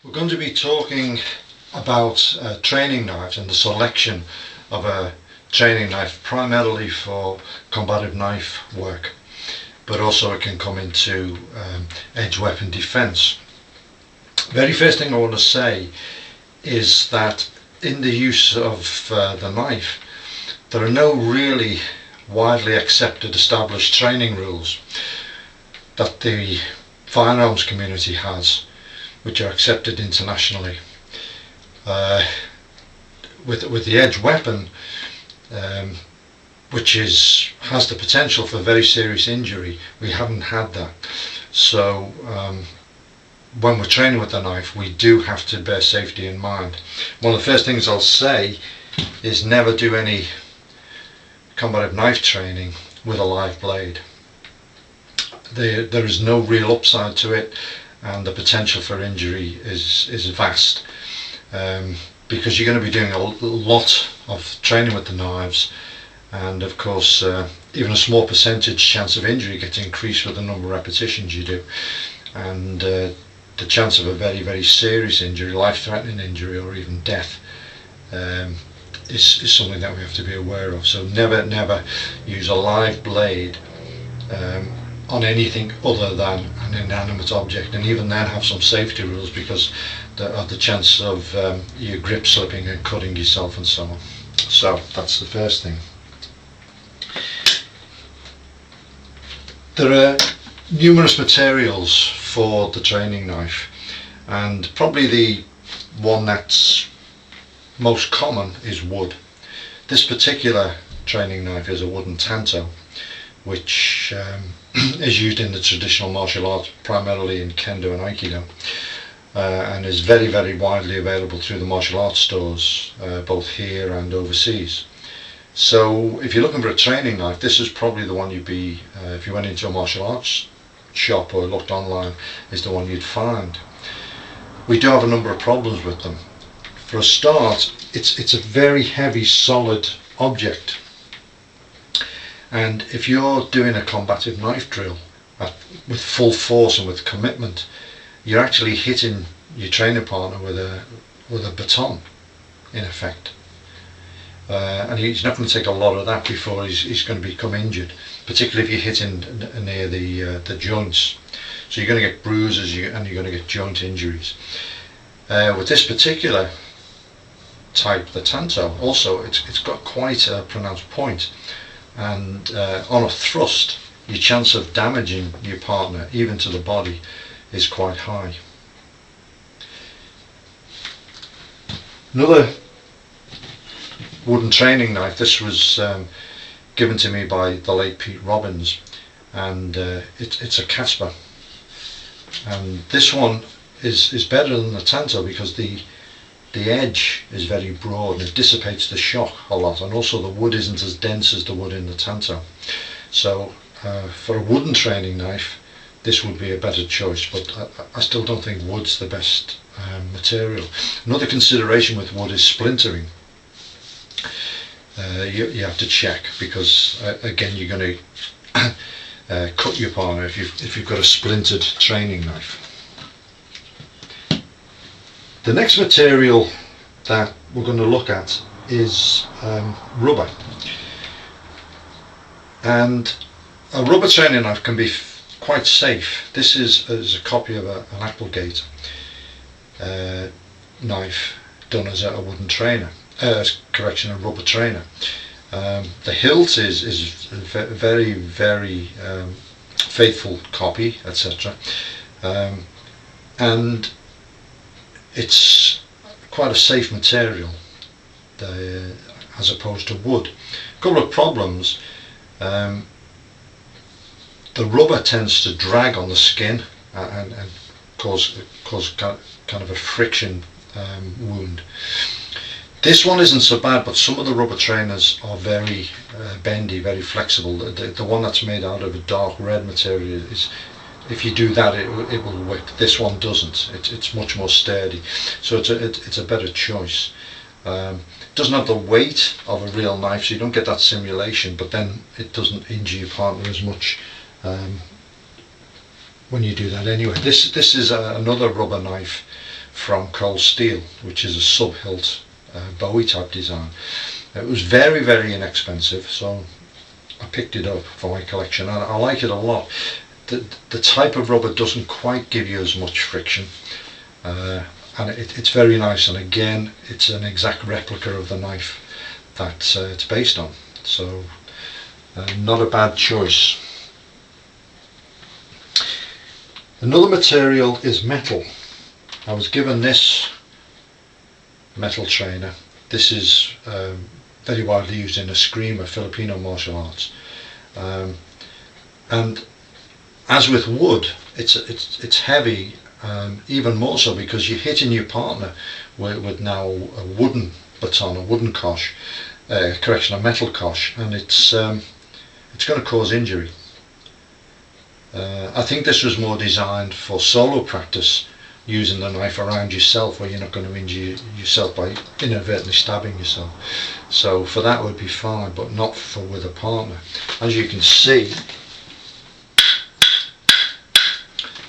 We're going to be talking about training knives and the selection of a training knife primarily for combative knife work, but also it can come into edge weapon defence. Very first thing I want to say is that in the use of the knife, there are no really widely accepted established training rules that the firearms community has, which are accepted internationally. With the edge weapon, which has the potential for very serious injury, we haven't had that. So when we're training with the knife, we do have to bear safety in mind. One of the first things I'll say is never do any combative knife training with a live blade. There is no real upside to it, and the potential for injury is vast, because you're going to be doing a lot of training with the knives, and of course even a small percentage chance of injury gets increased with the number of repetitions you do, and the chance of a very, very serious injury, life-threatening injury or even death is something that we have to be aware of. So never use a live blade on anything other than an inanimate object, and even then have some safety rules because of the chance of your grip slipping and cutting yourself and so on. So that's the first thing. There are numerous materials for the training knife, and probably the one that's most common is wood. This particular training knife is a wooden Tanto, which is used in the traditional martial arts, primarily in Kendo and Aikido, and is very, very widely available through the martial arts stores, both here and overseas. So if you're looking for a training knife, this is probably the one you'd be, if you went into a martial arts shop or looked online, is the one you'd find. We do have a number of problems with them. For a start, it's a very heavy, solid object. And if you're doing a combative knife drill with full force and with commitment, you're actually hitting your training partner with a baton, in effect. And he's not going to take a lot of that before he's going to become injured, particularly if you're hitting near the joints. So you're going to get bruises and you're going to get joint injuries. With this particular type, the Tanto, also it's got quite a pronounced point. And on a thrust, your chance of damaging your partner, even to the body, is quite high. Another wooden training knife, this was given to me by the late Pete Robbins, and it's a Casper. And this one is better than the Tanto because the edge is very broad and it dissipates the shock a lot, and also the wood isn't as dense as the wood in the Tanto. So for a wooden training knife, this would be a better choice, but I still don't think wood's the best material. Another consideration with wood is splintering. You have to check, because again, you're going to cut your partner if you've got a splintered training knife. The next material that we're going to look at is rubber. And a rubber training knife can be quite safe. This is a copy of an Applegate knife done as a wooden trainer, a rubber trainer. The hilt is a very, very faithful copy, etc. And it's quite a safe material as opposed to wood. A couple of problems. The rubber tends to drag on the skin and cause kind of a friction wound. This one isn't so bad, but some of the rubber trainers are very bendy, very flexible. The one that's made out of a dark red material is, if you do that, it will whip. This one doesn't. It's much more sturdy, so it's a better choice. It doesn't have the weight of a real knife, so you don't get that simulation, but then it doesn't injure your partner as much when you do that anyway. This is another rubber knife from cold steel, which is a sub-hilt Bowie type design. It was very, very inexpensive, so I picked it up for my collection, and I like it a lot. The type of rubber doesn't quite give you as much friction, and it's very nice, and again it's an exact replica of the knife that it's based on, so not a bad choice. Another material is metal. I was given this metal trainer. This is very widely used in Eskrima, Filipino martial arts, and as with wood, it's heavy, even more so because you're hitting your partner with now a wooden baton, a wooden kosh, a metal kosh, and it's going to cause injury. I think this was more designed for solo practice, using the knife around yourself, where you're not going to injure yourself by inadvertently stabbing yourself. So for that would be fine, but not for with a partner. As you can see,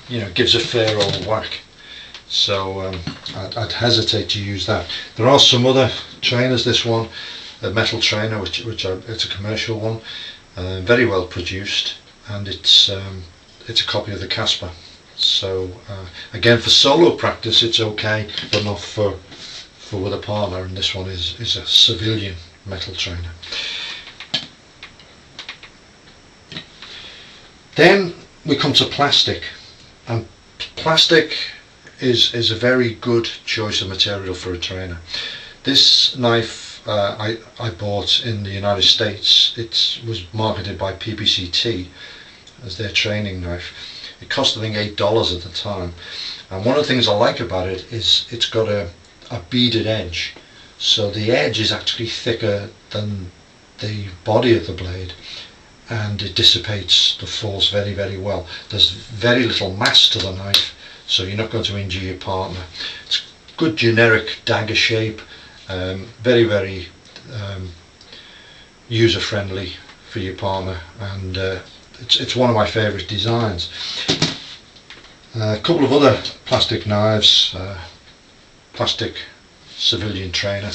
it gives a fair old whack. So I'd hesitate to use that. There are some other trainers. This one, a metal trainer, it's a commercial one, very well produced, and it's a copy of the Casper. So again, for solo practice it's okay, but not for with a partner, and this one is a civilian metal trainer. Then we come to plastic, and plastic is a very good choice of material for a trainer. This knife I bought in the United States. It was marketed by PPCT as their training knife. It cost, I think, $8 at the time, and one of the things I like about it is it's got a beaded edge, so the edge is actually thicker than the body of the blade, and it dissipates the force very, very well. There's very little mass to the knife, so you're not going to injure your partner. It's good generic dagger shape, very, very user friendly for your partner, and it's one of my favourite designs. A couple of other plastic knives, plastic civilian trainer,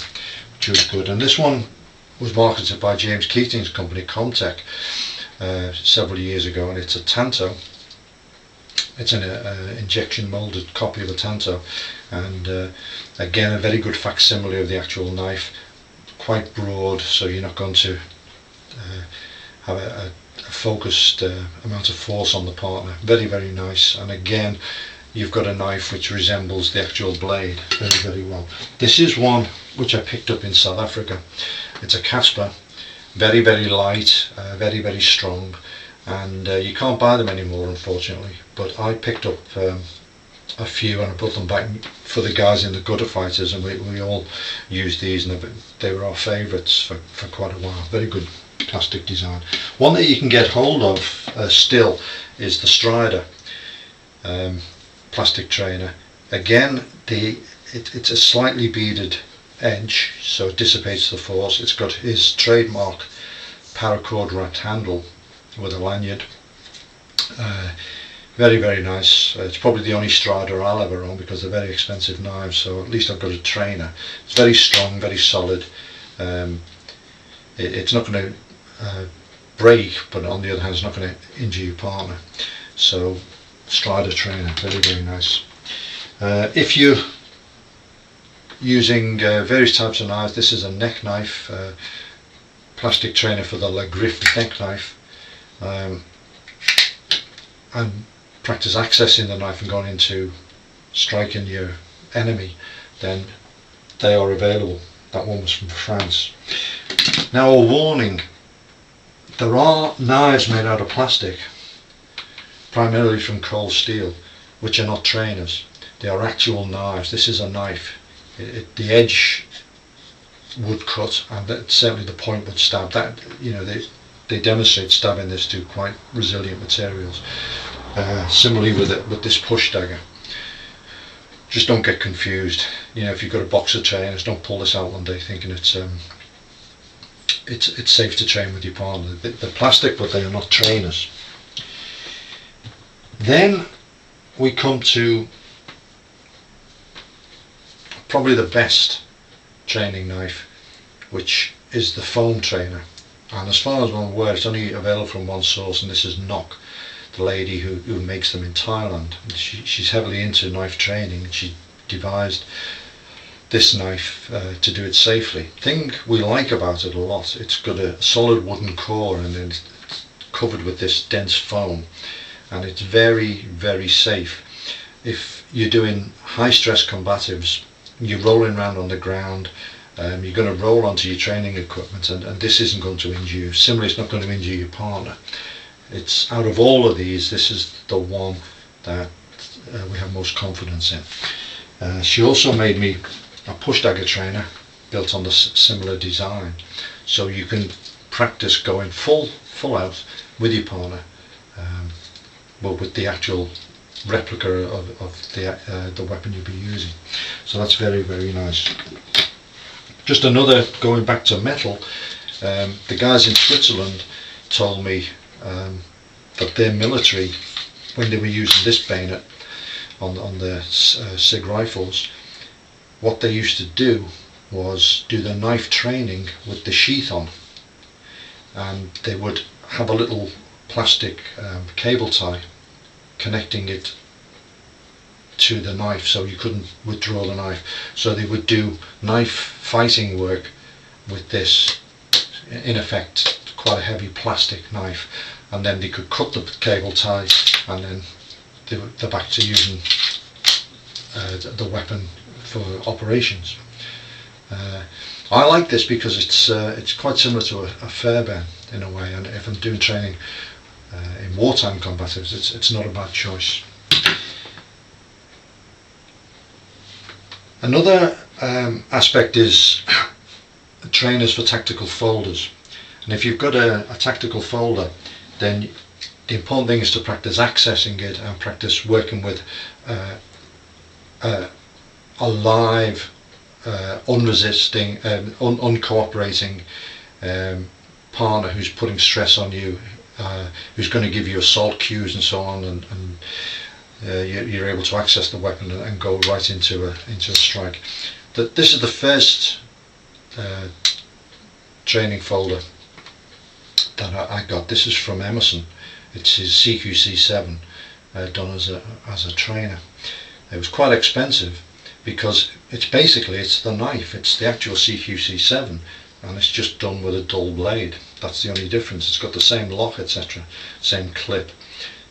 which was good, and this one was marketed by James Keating's company Comtech several years ago, and it's a Tanto. It's an injection moulded copy of a Tanto, and again a very good facsimile of the actual knife, quite broad, so you're not going to have a focused amount of force on the partner. Very, very nice, and again you've got a knife which resembles the actual blade very, very well. This is one which I picked up in South Africa. It's a Casper, very, very light, very, very strong, and you can't buy them anymore, unfortunately, but I picked up a few and I put them back for the guys in the Gutterfighters, and we all used these, and they were our favourites for quite a while. Very good plastic design. One that you can get hold of still is the Strider plastic trainer. Again, it's a slightly beaded edge, so it dissipates the force. It's got his trademark paracord wrapped handle with a lanyard. Very, very nice. It's probably the only Strider I'll ever own, because they're very expensive knives, so at least I've got a trainer. It's very strong, very solid. It's not going to break, but on the other hand it's not going to injure your partner. So Strider trainer, very, very nice. If you're using various types of knives, this is a neck knife, plastic trainer for the La Griffe neck knife, and practice accessing the knife and going into striking your enemy, then they are available. That one was from France. Now, a warning, there are knives made out of plastic, primarily from cold steel, which are not trainers. They are actual knives. This is a knife. The edge would cut, and certainly the point would stab. That, they demonstrate stabbing this to quite resilient materials. Similarly with this push dagger. Just don't get confused. If you've got a box of trainers, don't pull this out one day thinking it's safe to train with your partner. They're plastic, but they are not trainers. Then we come to probably the best training knife, which is the foam trainer. And as far as I'm aware, it's only available from one source, and this is Nock, the lady who makes them in Thailand. She's heavily into knife training, and she devised this knife to do it safely. The thing we like about it a lot, it's got a solid wooden core and then it's covered with this dense foam, and it's very, very safe. If you're doing high stress combatives, you're rolling around on the ground, you're going to roll onto your training equipment, and this isn't going to injure you. Similarly, it's not going to injure your partner. It's out of all of these, this is the one that we have most confidence in. She also made me a push dagger trainer built on the similar design, so you can practice going full out with your partner, but with the actual replica of the weapon you'll be using. So that's very, very nice. Just another, going back to metal, the guys in Switzerland told me that their military, when they were using this bayonet on the SIG rifles, what they used to do was do the knife training with the sheath on, and they would have a little plastic cable tie connecting it to the knife so you couldn't withdraw the knife. So they would do knife fighting work with this, in effect, quite a heavy plastic knife, and then they could cut the cable tie, and then they're back to using the weapon for operations. I like this because it's quite similar to a Fairbairn in a way, and if I'm doing training in wartime combatives, it's not a bad choice. Another aspect is trainers for tactical folders, and if you've got a tactical folder, then the important thing is to practice accessing it and practice working with a live, unresisting, uncooperating partner who's putting stress on you, who's going to give you assault cues and so on, and you're able to access the weapon and go right into a strike. This is the first training folder that I got. This is from Emerson. It's his CQC7 done as a trainer. It was quite expensive because it's the knife, it's the actual CQC7, and it's just done with a dull blade. That's the only difference. It's got the same lock, etc., same clip.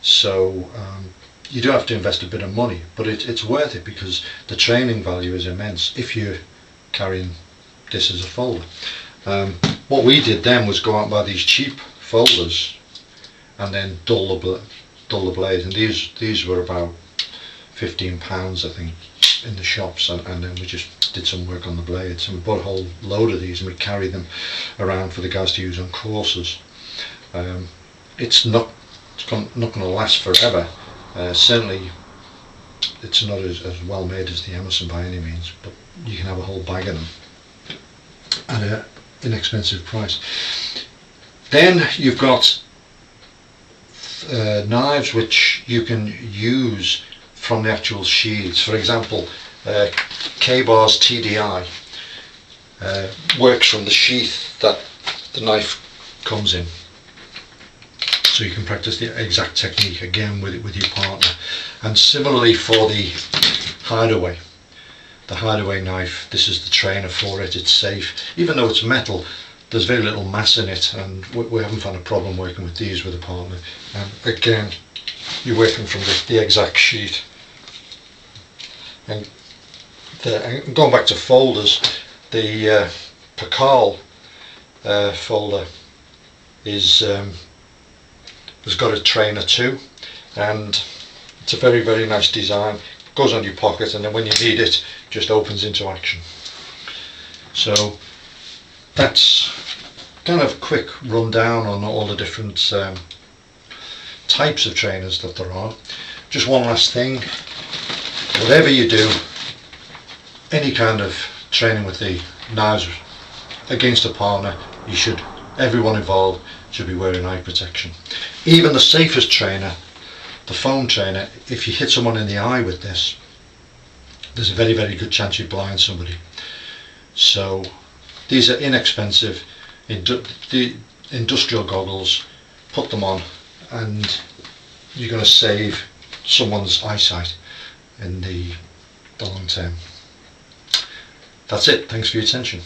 So you do have to invest a bit of money, but it's worth it because the training value is immense if you're carrying this as a folder. What we did then was go out and buy these cheap folders and then dull the blade, and these were about £15, I think, in the shops, and then we just did some work on the blades, and we bought a whole load of these and we carried them around for the guys to use on courses. It's not going to last forever. Certainly it's not as well made as the Emerson by any means, but you can have a whole bag of them at an inexpensive price. Then you've got knives which you can use from the actual sheaths. For example, K-Bar's TDI works from the sheath that the knife comes in, so you can practice the exact technique again with your partner. And similarly for the hideaway knife, this is the trainer for it. It's safe, even though it's metal. There's very little mass in it, and we haven't found a problem working with these with a partner. And again, you're working from the exact sheet. And going back to folders, the Pakal folder has got a trainer too, and it's a very, very nice design. It goes on your pocket, and then when you need it, just opens into action. So that's kind of a quick rundown on all the different types of trainers that there are. Just one last thing: whatever you do, any kind of training with the knives against a partner, everyone involved should be wearing eye protection. Even the safest trainer, the foam trainer, if you hit someone in the eye with this, there's a very, very good chance you blind somebody. So these are inexpensive the industrial goggles. Put them on and you're going to save someone's eyesight in the long term. That's it. Thanks for your attention.